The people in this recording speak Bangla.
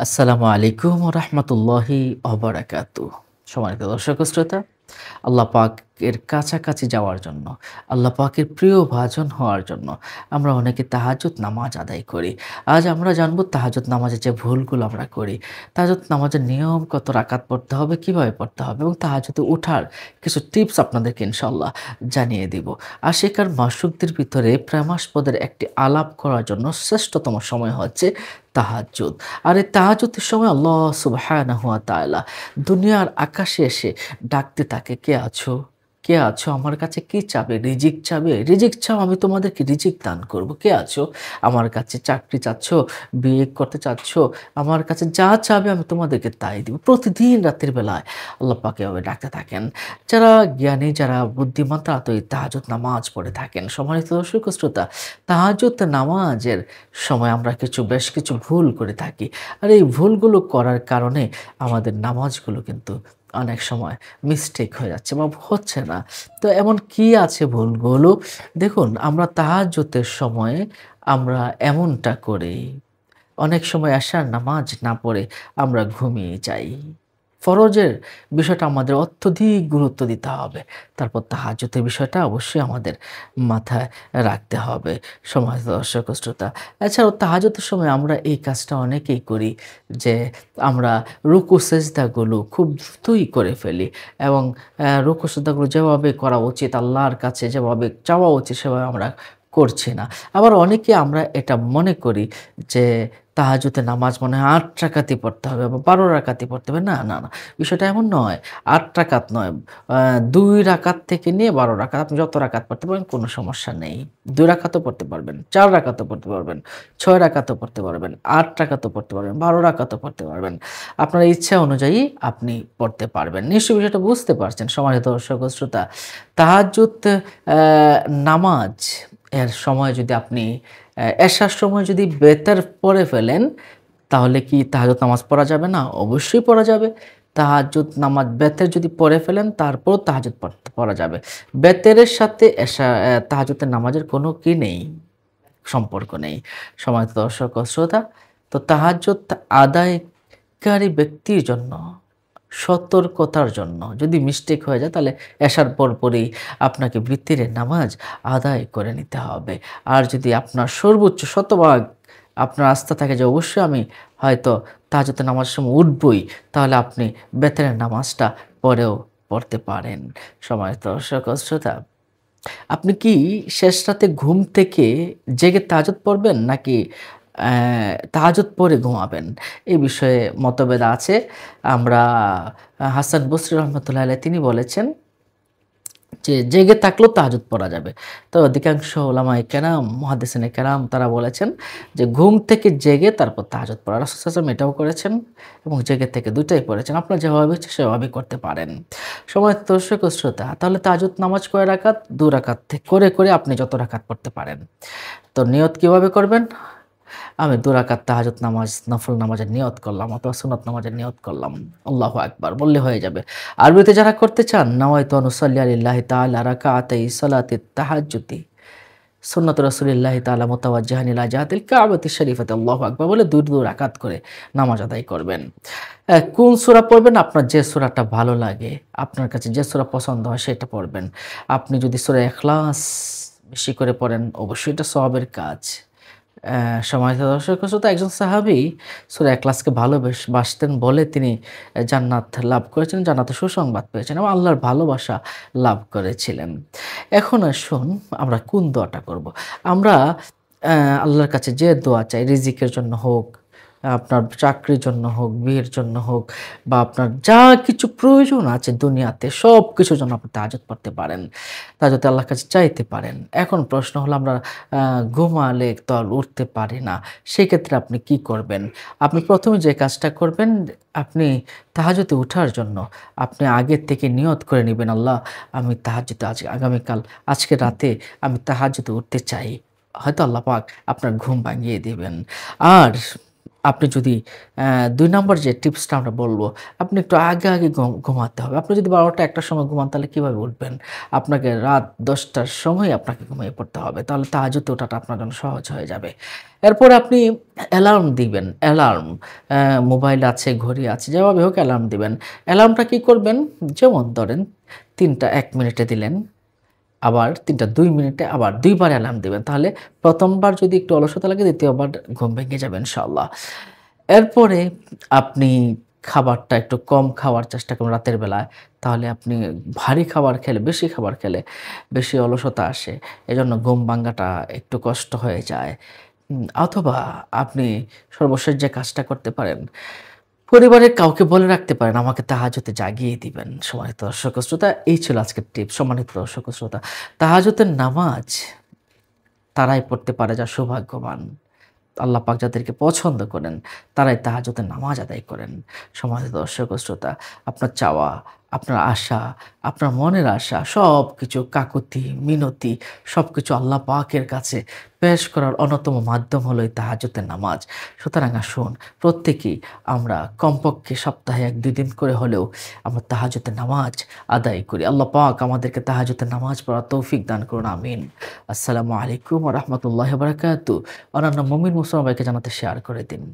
আসসালামু আলাইকুম ওয়া রাহমাতুল্লাহি ওয়া বারাকাতুহু। সম্মানিত দর্শক শ্রোতা, আল্লাহ পাকের কাছাকাছি যাওয়ার জন্য, আল্লাহ পাকের প্রিয় ভাজন হওয়ার জন্য আমরা অনেকে তাহাজ্জুদ নামাজ আদায় করি। আজ আমরা জানব তাহাজ্জুদ নামাজের যে ভুলগুলো আমরা করি, তাহাজ্জুদ নামাজের নিয়ম, কত রাকাত পড়তে হবে, কিভাবে পড়তে হবে এবং তাহাজ্জুদে ওঠার কিছু টিপস আপনাদেরকে ইনশাআল্লাহ জানিয়ে দিব। আশিকার মাশরুকদের ভিতরে প্রেমাস্পদের একটি আলাপ করার জন্য শ্রেষ্ঠতম সময় হচ্ছে তাহাজ্জুদ। আর এই তাহাজ্জুদের সময় আল্লাহ সুবহানাহু ওয়া তাআলা দুনিয়ার আকাশে এসে ডাকতে থাকে, কে আছো? কে আছো? আমার কাছে কি চাবে? রিজিক চাবে? রিজিক চাও, আমি তোমাদেরকে রিজিক দান করব। কে আছো? আমার কাছে চাকরি চাচ্ছ? বিয়ে করতে চাচ্ছ? আমার কাছে যা চাবে আমি তোমাদেরকে তাই দিব। প্রতিদিন রাতের বেলায় আল্লাহ পাক এভাবে ডাকতে থাকেন। যারা জ্ঞানী, যারা বুদ্ধিমান তারা তো এই তাহাজ্জুদ নামাজ পড়ে থাকেন। সম্মানিত দর্শক শ্রোতা, তাহাজ্জুদ নামাজের সময় আমরা বেশ কিছু ভুল করে থাকি। আর এই ভুলগুলো করার কারণে আমাদের নামাজগুলো কিন্তু অনেক সময় মিস্টেক হয়ে যাচ্ছে বা হচ্ছে না। তো এমন কি আছে ভুলগুলো? দেখুন, আমরা তাহাজ্জুদের সময়ে আমরা এমনটা করি। অনেক সময় এশার নামাজ না পড়ে আমরা ঘুমিয়ে যাই। ফরজের বিষয়টা আমাদের অত্যধিক গুরুত্ব দিতে হবে। তারপর তাহাজ্জুদের বিষয়টা অবশ্যই আমাদের মাথায় রাখতে হবে। সম্মানিত দর্শক ও শ্রোতা, এছাড়াও তাহাজ্জুদের সময় আমরা এই কাজটা অনেকেই করি যে আমরা রুকু সেজদাগুলো খুব দ্রুতই করে ফেলি এবং রুকু সেজদাগুলো যেভাবে করা উচিত, আল্লাহর কাছে যেভাবে চাওয়া উচিত সেভাবে আমরা করছি না। আবার অনেকে আমরা এটা মনে করি যে তাহাজ্জুদের নামাজ মনে হয় ৮ রাকাতই পড়তে হবে বা ১২ রাকাতই পড়তে হবে। না, না, না। বিষয়টা এমন নয়। ৮ রাকাত নয়। ২ রাকাত থেকে নিয়ে ১২ রাকাত। আপনি যত রাকাত পড়তে পারেন কোনো সমস্যা নেই। ২ রাকাতও পড়তে পারবেন, ৪ রাকাতও পড়তে পারবেন, ৬ রাকাতও পড়তে পারবেন, ৮ রাকাতও পড়তে পারবেন, ১২ রাকাতও পড়তে পারবেন। আপনার ইচ্ছা অনুযায়ী আপনি পড়তে পারবেন। নিশ্চয়ই বিষয়টা বুঝতে পারছেন সম্মানিত দর্শক ও শ্রোতা। তাহাজ্জুদ নামাজ এর সময় যদি আপনি এশার সময় যদি বেতের পড়ে ফেলেন, তাহলে কি তাহাজ্জুদ নামাজ পড়া যাবে না? অবশ্যই পড়া যাবে। তাহাজ্জুদ নামাজ বেতের যদি পড়ে ফেলেন তারপরও তাহাজ্জুদ পড়া যাবে। বেতেরের সাথে তাহাজ্জুদের নামাজের কোনো কি নেই, সম্পর্ক নেই। সম্মানিত দর্শক ও শ্রোতা, তো তাহাজ্জুদ আদায়কারী ব্যক্তির জন্য সতর্কতার জন্য যদি মিস্টেক হয়ে যায় তাহলে এশার পরপরই আপনাকে বিতিরের নামাজ আদায় করে নিতে হবে। আর যদি আপনার সর্বোচ্চ শতভাগ আপনার আস্থা থাকে যে অবশ্যই আমি হয়তো তাহাজ্জুদের নামাজের সময় উঠবই, তাহলে আপনি বেতনের নামাজটা পরেও পড়তে পারেন। সম্মানিত দর্শক ও শ্রোতা, আপনি কি শেষ রাতে ঘুম থেকে জেগে তাহাজ্জুদ পড়বেন নাকি তাহাজ্জুদ পড়ে ঘুমাবেন? এই বিষয়ে মতভেদ আছে। আমরা হাসান বসরি রহমতুল্লাহ আলাইহ তিনি বলেছেন যে জেগে থাকলেও তাহাজ্জুদ পড়া যাবে। তো অধিকাংশ ওলামায়ে কেরাম, মুহাদ্দিসিনে কেরাম তারা বলেছেন যে ঘুম থেকে জেগে তারপর তাহাজ্জুদ পড়া। রাসূল সাল্লাল্লাহু আলাইহি ওয়াসাল্লাম এটাও করেছেন এবং জেগে থেকে দুইটাই পড়েছেন। আপনার যেভাবে ইচ্ছে সেভাবেই করতে পারেন। সম্মানিত দর্শক ও শ্রোতা, তাহলে তাহাজ্জুদ নামাজ কয় রাকাত? ২ রাকাত করে আপনি যত রাকাত পড়তে পারেন। তো নিয়ত কিভাবে করবেন? আমি ২ রাকাত তাহাজ্জুদ নামাজ, নফল নামাজের নিয়ত করলাম অথবা সুন্নত নামাজের নিয়ত করলাম। আল্লাহু আকবার বললে হয়ে যাবে। আরবিতে যারা করতে চান, নাওয়াইতু আন উসাল্লি লিল্লাহি তাআলা রাকাতাই সালাতিত তাহাজ্জুদি সুন্নাত রাসূলিল্লাহি তাআলা মুতাওয়াজ্জিহান ইলা জিহাতিল কাবাতিশ শরীফাতি। আল্লাহু আকবার বলে ২ রাকাত করে নামাজ আদায় করবেন। কোন সূরা পড়বেন? আপনার যে সূরাটা ভালো লাগে, আপনার কাছে যে সূরা পছন্দ হয় সেটা পড়বেন। আপনি যদি সূরা ইখলাস বেশি করে পড়েন অবশ্যই এটা সওয়াবের কাজ। সম্মানিত দর্শক শ্রোতা, একজন সাহাবী সূরা ইখলাসকে বাসতেন বলে তিনি জান্নাত লাভ করেছেন, জান্নাতের সুসংবাদ পেয়েছেন এবং আল্লাহর ভালোবাসা লাভ করেছিলেন। এখন আসুন আমরা কোন দোয়াটা করব? আমরা আল্লাহর কাছে যে দোয়া চাই, রিজিকের জন্য হোক, আপনার চাকরির জন্য হোক, বিয়ের জন্য হোক বা আপনার যা কিছু প্রয়োজন আছে দুনিয়াতে সবকিছুর জন্য আপনি তাহাজ্জুদ পড়তে পারেন। তাহাজ্জুদ আল্লাহর কাছে চাইতে পারেন। এখন প্রশ্ন হলো আমরা ঘুমালে তো আর উঠতে পারি না। সেক্ষেত্রে আপনি কি করবেন? আপনি ১ম এ যে কাজটা করবেন, আপনি তাহাজ্জুদে উঠার জন্য আপনি আগের থেকে নিয়ত করে নিবেন, আল্লাহ আমি তাহাজ্জুদে আগামীকাল আজকে রাতে আমি তাহাজ্জুদে উঠতে চাই। হয়তো আল্লাহ পাক আপনার ঘুম ভাঙিয়ে দিবেন। আর আপনি যদি ২ নাম্বার যে টিপসটা আমরা বলব, আপনি একটু আগে ঘুমাতে হবে। আপনি যদি ১২টা ১ টার সময় ঘুমান তাহলে কিভাবে উঠবেন? আপনাকে রাত ১০ টার সময় আপনাকে ঘুমিয়ে পড়তে হবে। তাহলে তাহাজ্জুদে ওঠাটা আপনার জন্য সহজ হয়ে যাবে। এরপরে আপনি অ্যালার্ম দিবেন। অ্যালার্ম মোবাইল আছে, ঘড়ি আছে, যেভাবে হোক অ্যালার্ম দিবেন। অ্যালার্মটা কি করবেন? যেমন ধরেন ৩টা ১ মিনিটে দিলেন, আবার ৩টা ২ মিনিটে আবার ২ বার অ্যালার্ম দিবেন। তাহলে ১ম বার যদি একটু অলসতা লাগে, ২য় বার ঘুম ভেঙে যাবে ইনশাআল্লাহ। এরপরে আপনি খাবারটা একটু কম খাওয়ার চেষ্টা করুন রাতের বেলায়। তাহলে আপনি ভারী খাবার খেলে, বেশি খাবার খেলে বেশি অলসতা আসে। এজন্য ঘুম ভাঙ্গাটা একটু কষ্ট হয়ে যায়। অথবা আপনি সর্বশেষ যে কাজটা করতে পারেন, পরিবারের কাউকে বলে রাখতে পারেন, আমাকে তাহাজ্জুদে জাগিয়ে দিবেন। সম্মানিত দর্শক ও শ্রোতা, এই ছিল আজকের টিপস। সম্মানিত দর্শক ও শ্রোতা, তাহাজ্জুদের নামাজ তারাই পড়তে পারে যারা সৌভাগ্যবান। আল্লাহ পাক যাদেরকে পছন্দ করেন তারাই তাহাজ্জুদের নামাজ আদায় করেন। সম্মানিত দর্শক ও শ্রোতা, আপনার চাওয়া, আপনার আশা, আপনার মনের আশা সবকিছু কাকুতি, মিনতি সবকিছু আল্লাহ পাকের কাছে পেশ করার অন্যতম মাধ্যম হলো এই তাহাজ্জুদের নামাজ। সুতরাং আসুন প্রত্যেকেই আমরা কমপক্ষে সপ্তাহে ১-২ দিন করে হলেও আমরা তাহাজ্জুদের নামাজ আদায় করি। আল্লাহ পাক আমাদেরকে তাহাজ্জুদের নামাজ পড়ার তৌফিক দান করুন। আমিন। আসসালামু আলাইকুম ওয়া রাহমাতুল্লাহি ওয়া বারাকাতুহু। অন্যান্য মুমিন মুসলমান ভাইকে জানাতে শেয়ার করে দিন।